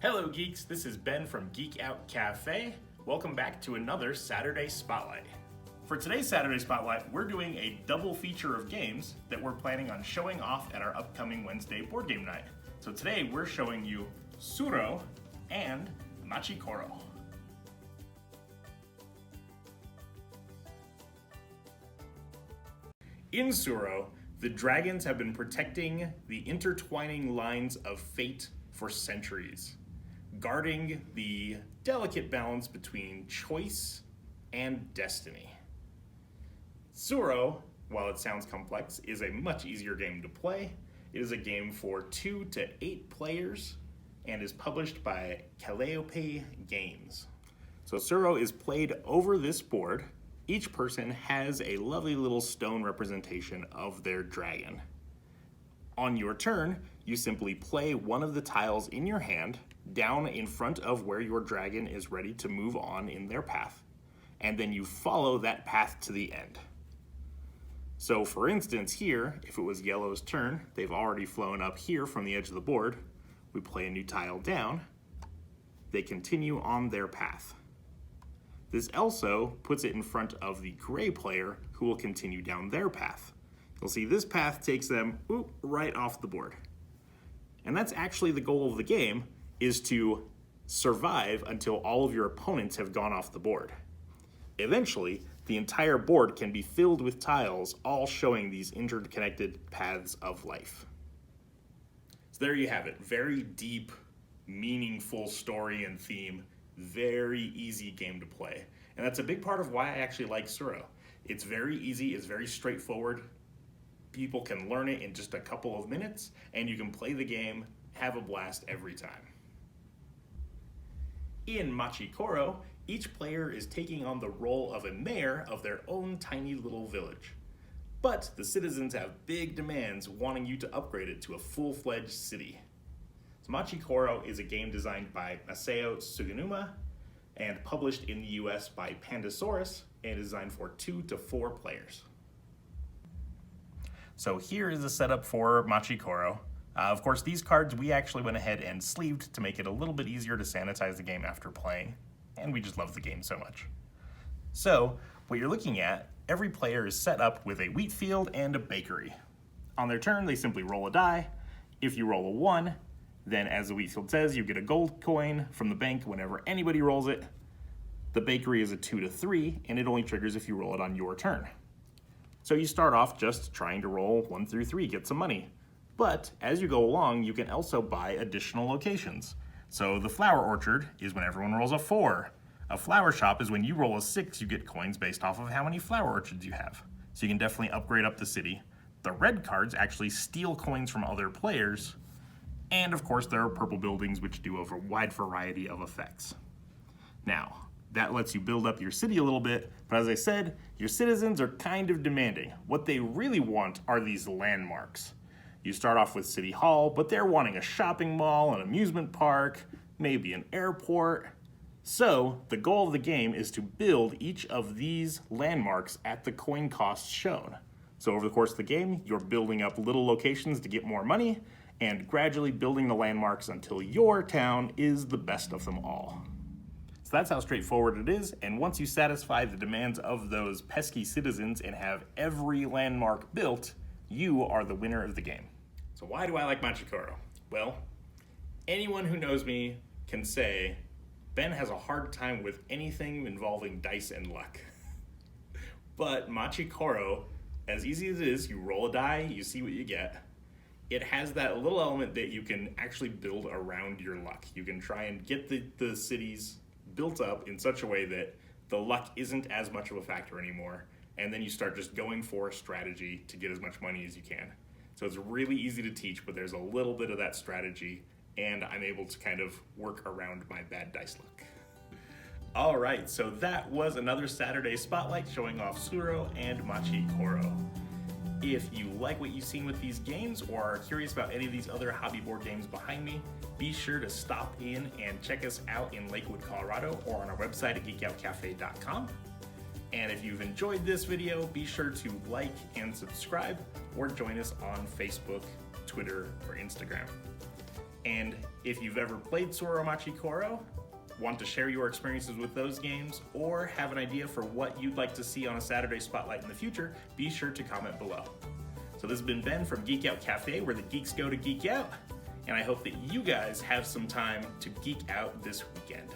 Hello geeks, this is Ben from Geek Out Cafe. Welcome back to another Saturday Spotlight. For today's Saturday Spotlight, we're doing a double feature of games that we're planning on showing off at our upcoming Wednesday board game night. So today we're showing you Tsuro and Machi Koro. In Tsuro, the dragons have been protecting the intertwining lines of fate for centuries, guarding the delicate balance between choice and destiny. Tsuro, while it sounds complex, is a much easier game to play. It is a game for 2 to 8 players and is published by Calliope Games. So Tsuro is played over this board. Each person has a lovely little stone representation of their dragon. On your turn, you simply play one of the tiles in your hand down in front of where your dragon is ready to move on in their path, and then you follow that path to the end. So for instance here, if it was yellow's turn, they've already flown up here from the edge of the board. We play a new tile down, they continue on their path. This also puts it in front of the gray player who will continue down their path. You'll see this path takes them right off the board. And that's actually the goal of the game, is to survive until all of your opponents have gone off the board. Eventually, the entire board can be filled with tiles, all showing these interconnected paths of life. So there you have it. Very deep, meaningful story and theme. Very easy game to play. And that's a big part of why I actually like Tsuro. It's very easy, it's very straightforward. People can learn it in just a couple of minutes, and you can play the game, have a blast every time. In Machi Koro, each player is taking on the role of a mayor of their own tiny little village. But the citizens have big demands wanting you to upgrade it to a full-fledged city. So Machi Koro is a game designed by Masao Suganuma and published in the US by Pandasaurus and designed for 2 to 4 players. So here is the setup for Machi Koro. Of course, these cards we actually went ahead and sleeved to make it a little bit easier to sanitize the game after playing, and we just love the game so much. So what you're looking at, every player is set up with a wheat field and a bakery. On their turn, they simply roll a die. If you roll a 1, then as the wheat field says, you get a gold coin from the bank whenever anybody rolls it. The bakery is a 2 to 3, and it only triggers if you roll it on your turn. So you start off just trying to roll 1 through 3, get some money. But as you go along, you can also buy additional locations. So the flower orchard is when everyone rolls a 4. A flower shop is when you roll a 6, you get coins based off of how many flower orchards you have. So you can definitely upgrade up the city. The red cards actually steal coins from other players. And of course, there are purple buildings which do a wide variety of effects. Now, that lets you build up your city a little bit, but as I said, your citizens are kind of demanding. What they really want are these landmarks. You start off with City Hall, but they're wanting a shopping mall, an amusement park, maybe an airport. So the goal of the game is to build each of these landmarks at the coin costs shown. So over the course of the game, you're building up little locations to get more money and gradually building the landmarks until your town is the best of them all. So that's how straightforward it is, and once you satisfy the demands of those pesky citizens and have every landmark built, you are the winner of the game. So why do I like Machi Koro? Well, anyone who knows me can say Ben has a hard time with anything involving dice and luck. But Machi Koro, as easy as it is, you roll a die, you see what you get. It has that little element that you can actually build around your luck. You can try and get the cities built up in such a way that the luck isn't as much of a factor anymore, and then you start just going for a strategy to get as much money as you can. So it's really easy to teach, but there's a little bit of that strategy, and I'm able to kind of work around my bad dice luck. All right, so that was another Saturday Spotlight showing off Tsuro and Machi Koro. If you like what you've seen with these games or are curious about any of these other hobby board games behind me, be sure to stop in and check us out in Lakewood, Colorado, or on our website at geekoutcafe.com. And if you've enjoyed this video, be sure to like and subscribe or join us on Facebook, Twitter, or Instagram. And If you've ever played Tsuro and Machi Koro, want to share your experiences with those games, or have an idea for what you'd like to see on a Saturday Spotlight in the future, be sure to comment below. So this has been Ben from Geek Out Cafe, where the geeks go to geek out, and I hope that you guys have some time to geek out this weekend.